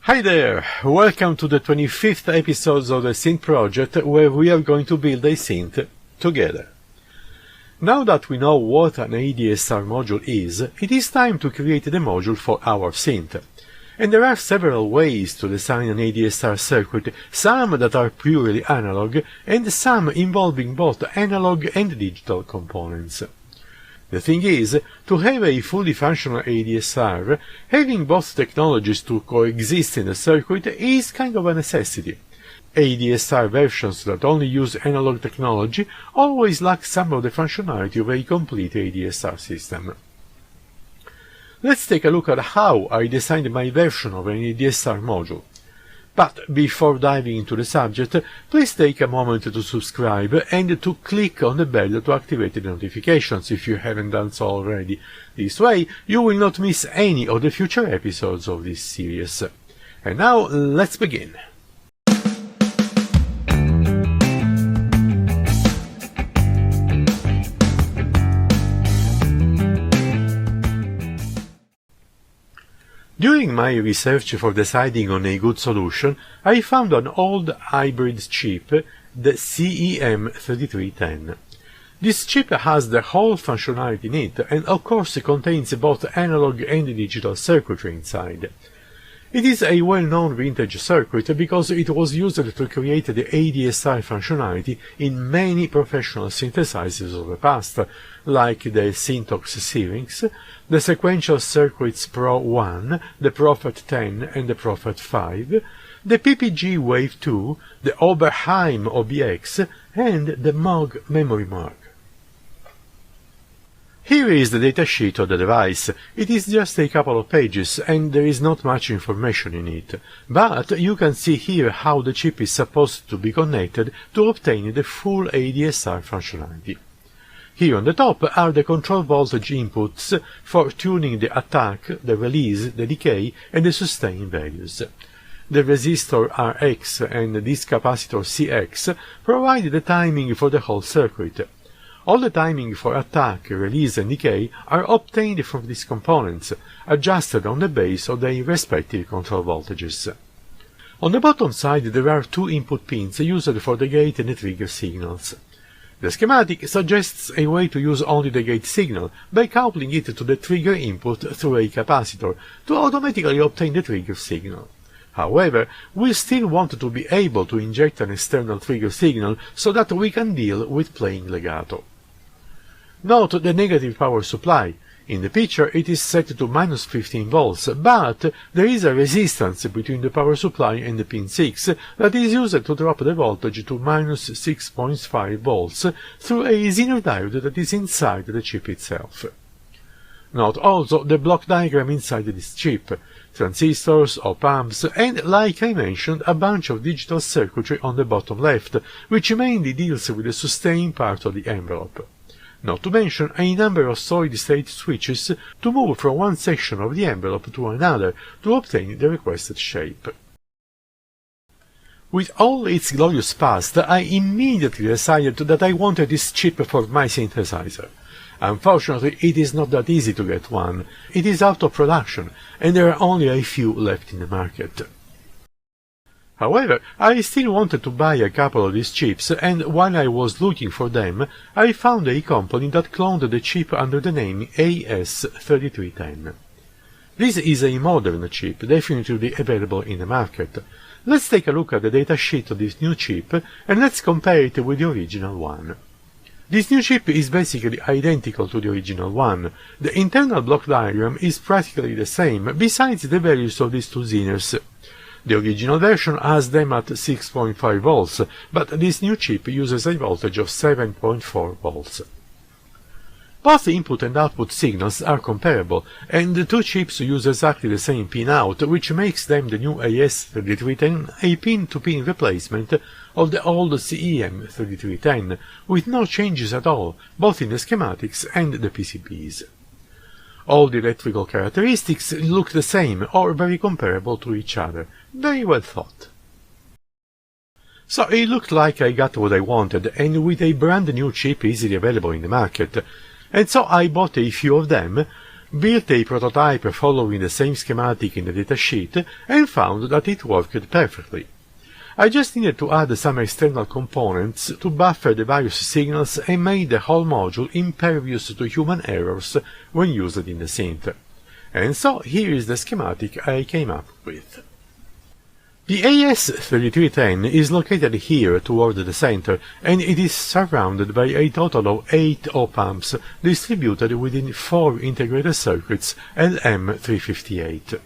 Hi there! Welcome to the 25th episode of the Synth project, where we are going to build a synth together. Now that we know what an ADSR module is, it is time to create the module for our synth. And there are several ways to design an ADSR circuit, some that are purely analog, and some involving both analog and digital components. The thing is, to have a fully functional ADSR, having both technologies to coexist in the circuit is kind of a necessity. ADSR versions that only use analog technology always lack some of the functionality of a complete ADSR system. Let's take a look at how I designed my version of an ADSR module. But before diving into the subject, please take a moment to subscribe and to click on the bell to activate the notifications if you haven't done so already. This way, you will not miss any of the future episodes of this series. And now, let's begin. During my research for deciding on a good solution, I found an old hybrid chip, the CEM3310. This chip has the whole functionality in it, and of course contains both analog and digital circuitry inside. It is a well-known vintage circuit because it was used to create the ADSR functionality in many professional synthesizers of the past, like the Synth series, the Sequential Circuits Pro 1, the Prophet 10 and the Prophet 5, the PPG Wave 2, the Oberheim OBX, and the Moog Memory Mark. Here is the datasheet of the device. It is just a couple of pages and there is not much information in it, but you can see here how the chip is supposed to be connected to obtain the full ADSR functionality. Here on the top are the control voltage inputs for tuning the attack, the release, the decay and the sustain values. The resistor Rx and this capacitor Cx provide the timing for the whole circuit. All the timing for attack, release and decay are obtained from these components, adjusted on the base of their respective control voltages. On the bottom side there are two input pins used for the gate and the trigger signals. The schematic suggests a way to use only the gate signal by coupling it to the trigger input through a capacitor to automatically obtain the trigger signal. However, we still want to be able to inject an external trigger signal so that we can deal with playing legato. Note the negative power supply. In the picture it is set to minus 15 volts, but there is a resistance between the power supply and the pin 6 that is used to drop the voltage to minus 6.5 volts through a Zener diode that is inside the chip itself. Note also the block diagram inside this chip, transistors, op-amps, and, like I mentioned, a bunch of digital circuitry on the bottom left, which mainly deals with the sustain part of the envelope. Not to mention a number of solid-state switches to move from one section of the envelope to another to obtain the requested shape. With all its glorious past, I immediately decided that I wanted this chip for my synthesizer. Unfortunately, it is not that easy to get one. It is out of production, and there are only a few left in the market. However, I still wanted to buy a couple of these chips, and while I was looking for them, I found a company that cloned the chip under the name AS3310. This is a modern chip, definitely available in the market. Let's take a look at the datasheet of this new chip, and let's compare it with the original one. This new chip is basically identical to the original one. The internal block diagram is practically the same, besides the values of these two Zeners. The original version has them at 6.5 volts, but this new chip uses a voltage of 7.4 volts. Both input and output signals are comparable, and the two chips use exactly the same pin-out, which makes them the new AS3310 a pin-to-pin replacement of the old CEM3310, with no changes at all, both in the schematics and the PCBs. All the electrical characteristics look the same or very comparable to each other. Very well thought. So it looked like I got what I wanted, and with a brand new chip easily available in the market, and so I bought a few of them built a prototype following the same schematic in the datasheet, and found that it worked perfectly. I just needed to add some external components to buffer the various signals and made the whole module impervious to human errors when used in the synth. And so here is the schematic I came up with. The AS3310 is located here toward the center, and it is surrounded by a total of 8 op-amps distributed within 4 integrated circuits LM358.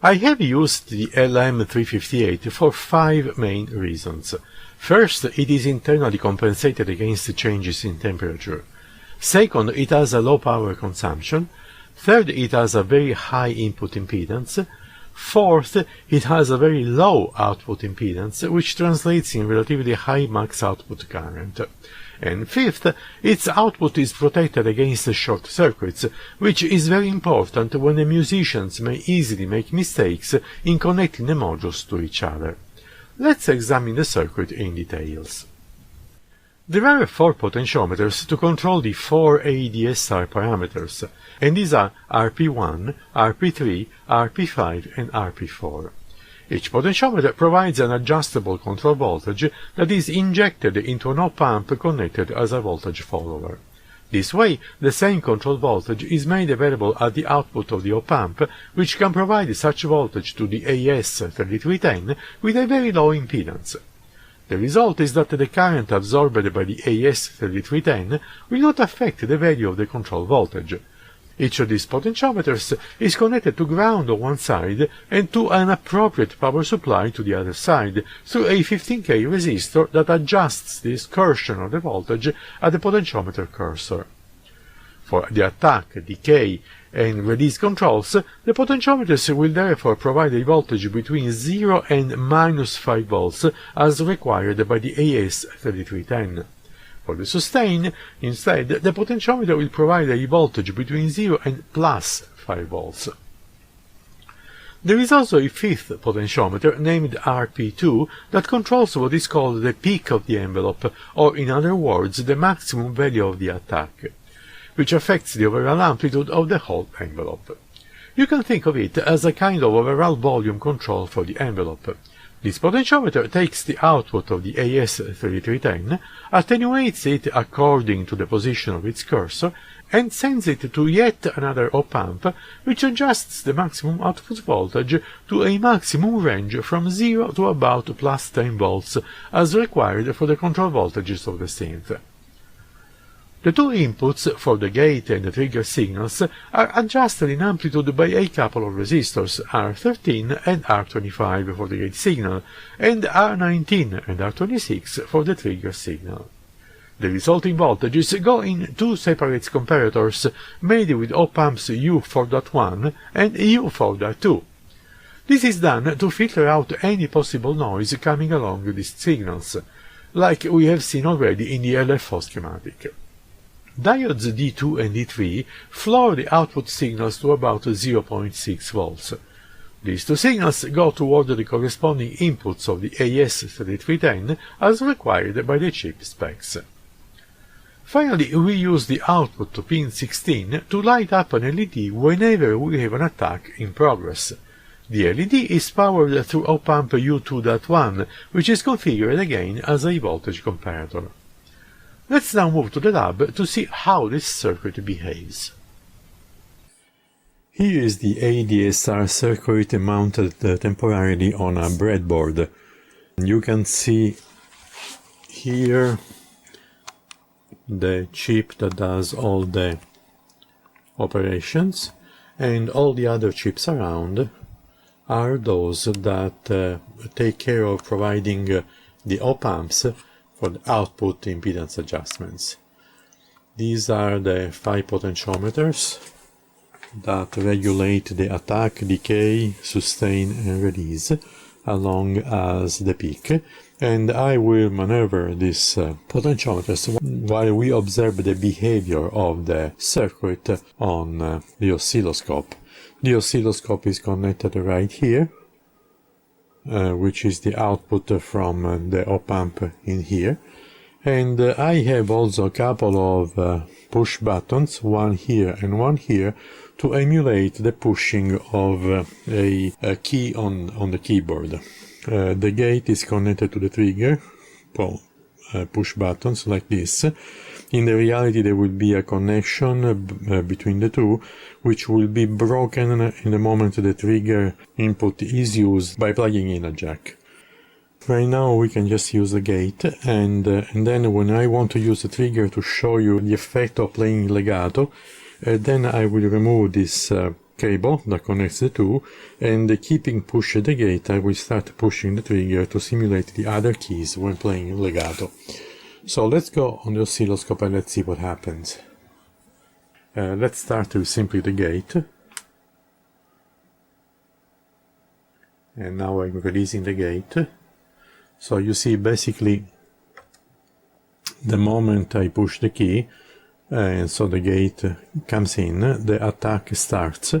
I have used the LM358 for 5 main reasons. First, it is internally compensated against changes in temperature. Second, it has a low power consumption. Third, it has a very high input impedance. Fourth, it has a very low output impedance, which translates in relatively high max output current. And fifth, its output is protected against short circuits, which is very important when the musicians may easily make mistakes in connecting the modules to each other. Let's examine the circuit in details. There are 4 potentiometers to control the 4 ADSR parameters, and these are RP1, RP3, RP5, and RP4. Each potentiometer provides an adjustable control voltage that is injected into an op-amp connected as a voltage follower. This way, the same control voltage is made available at the output of the op-amp, which can provide such voltage to the AS3310 with a very low impedance. The result is that the current absorbed by the AS3310 will not affect the value of the control voltage. Each of these potentiometers is connected to ground on one side and to an appropriate power supply to the other side through a 15K resistor that adjusts the excursion of the voltage at the potentiometer cursor. For the attack, decay, and release controls, the potentiometers will therefore provide a voltage between 0 and -5 volts as required by the AS3310. For the sustain, instead, the potentiometer will provide a voltage between 0 and +5 volts. There is also a 5th potentiometer named RP2 that controls what is called the peak of the envelope, or in other words, the maximum value of the attack, which affects the overall amplitude of the whole envelope. You can think of it as a kind of overall volume control for the envelope. This potentiometer takes the output of the AS3310, attenuates it according to the position of its cursor, and sends it to yet another op-amp, which adjusts the maximum output voltage to a maximum range from 0 to about +10 volts, as required for the control voltages of the synth. The 2 inputs for the gate and the trigger signals are adjusted in amplitude by a couple of resistors, R13 and R25 for the gate signal, and R19 and R26 for the trigger signal. The resulting voltages go in 2 separate comparators made with op-amps U4.1 and U4.2. This is done to filter out any possible noise coming along with these signals, like we have seen already in the LFO schematic. Diodes D2 and D3 floor the output signals to about 0.6 volts. These 2 signals go toward the corresponding inputs of the AS3310 as required by the chip specs. Finally, we use the output to pin 16 to light up an LED whenever we have an attack in progress. The LED is powered through op-amp U2.1, which is configured again as a voltage comparator. Let's now move to the lab to see how this circuit behaves. Here is the ADSR circuit mounted temporarily on a breadboard. You can see here the chip that does all the operations, and all the other chips around are those that take care of providing the op-amps for the output impedance adjustments. These are the 5 potentiometers that regulate the attack, decay, sustain and release, along as the peak, and I will maneuver these potentiometers while we observe the behavior of the circuit on the oscilloscope. The oscilloscope is connected right here, which is the output from the op-amp in here, And I have also a couple of push buttons, one here and one here, to emulate the pushing of a key on the keyboard. The gate is connected to the trigger, push buttons like this. In the reality there will be a connection between the two, which will be broken in the moment the trigger input is used by plugging in a jack. Right now we can just use the gate, and then when I want to use the trigger to show you the effect of playing legato, then I will remove this cable that connects the two, and keeping push the gate, I will start pushing the trigger to simulate the other keys when playing legato. So let's go on the oscilloscope and let's see what happens. Let's start with simply the gate. And now I'm releasing the gate. So you see basically the moment I push the key, and so the gate comes in, the attack starts,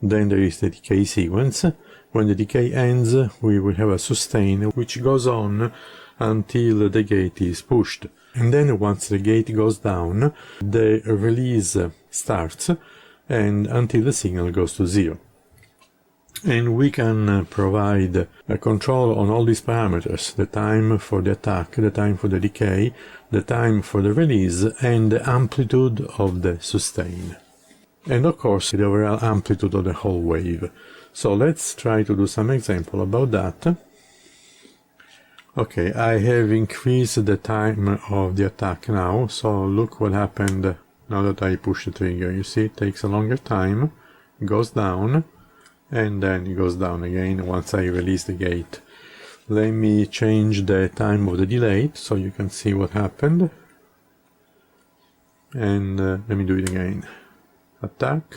then there is the decay sequence. When the decay ends, we will have a sustain which goes on until the gate is pushed. And then once the gate goes down, the release starts, and until the signal goes to 0. And we can provide a control on all these parameters: the time for the attack, the time for the decay, the time for the release, and the amplitude of the sustain. And of course the overall amplitude of the whole wave. So let's try to do some example about that. Okay, I have increased the time of the attack now, so look what happened now that I push the trigger. You see, it takes a longer time, it goes down, and then it goes down again once I release the gate. Let me change the time of the delay so you can see what happened. And let me do it again. Attack,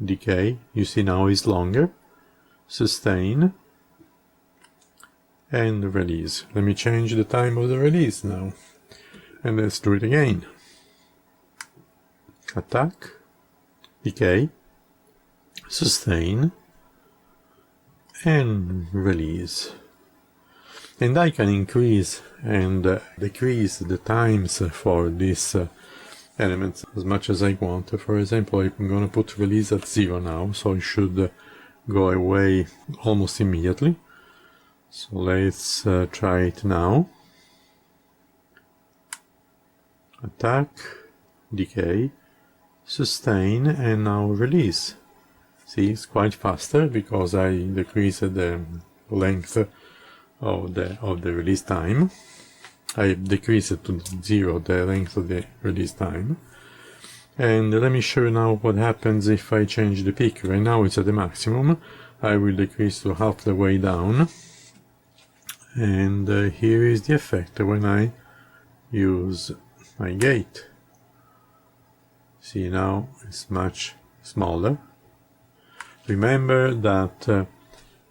decay, you see now is longer, sustain, and release. Let me change the time of the release now. And let's do it again. Attack, decay, sustain, and release. And I can increase and decrease the times for these elements as much as I want. For example, I'm going to put release at 0 now, so it should go away almost immediately. So let's try it now. Attack, decay, sustain, and now release. See, it's quite faster because I decreased the length of the release time. I decreased it to 0 the length of the release time. And let me show you now what happens if I change the peak. Right now it's at the maximum. I will decrease to half the way down. And here is the effect when I use my gate. See, now it's much smaller. Remember that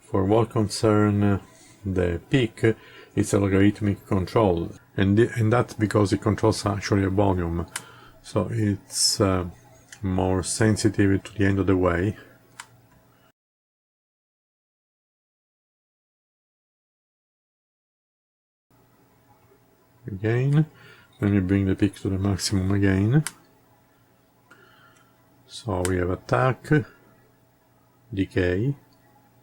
for what concerns the peak, it's a logarithmic control, and that's because it controls actually a volume, so it's more sensitive to the end of the way. Again, let me bring the peak to the maximum again. So we have attack, decay,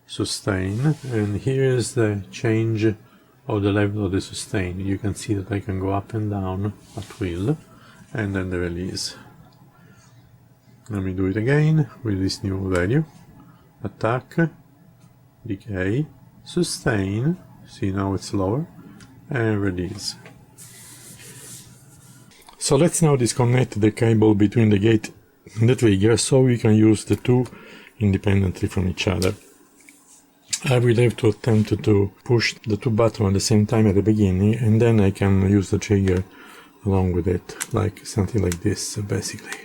sustain, and here is the change of the level of the sustain. You can see that I can go up and down at will, and then the release. Let me do it again with this new value. Attack, decay, sustain, see now it's lower, and release. So let's now disconnect the cable between the gate and the trigger so we can use the two independently from each other. I will have to attempt to push the two buttons at the same time at the beginning, and then I can use the trigger along with it, like something like this basically.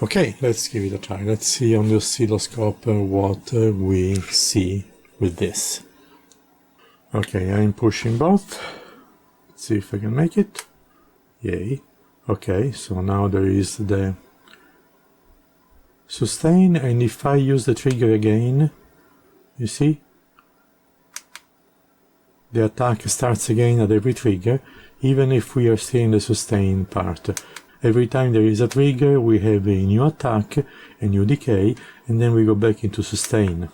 Okay, let's give it a try. Let's see on the oscilloscope what we see with this. Okay, I'm pushing both. Let's see if I can make it. Yay. Okay, so now there is the sustain, and if I use the trigger again, you see, the attack starts again at every trigger. even if we are still in the sustain part. Every time there is a trigger, we have a new attack, a new decay, and then we go back into sustain.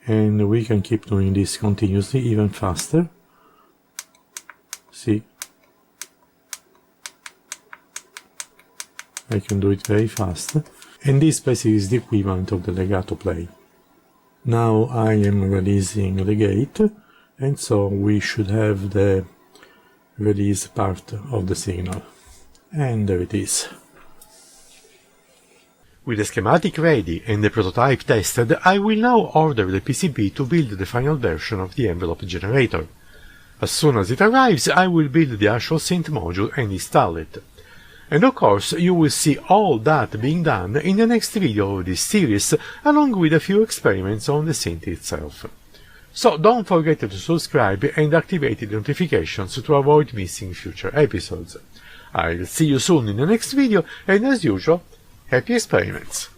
And we can keep doing this continuously, even faster. See? I can do it very fast. And this basically is the equivalent of the legato play. Now I am releasing the gate, and so we should have the release part of the signal. And there it is. With the schematic ready and the prototype tested, I will now order the PCB to build the final version of the envelope generator. As soon as it arrives, I will build the actual synth module and install it. And of course, you will see all that being done in the next video of this series, along with a few experiments on the synth itself. So don't forget to subscribe and activate the notifications to avoid missing future episodes. I'll see you soon in the next video, and as usual, happy experiments!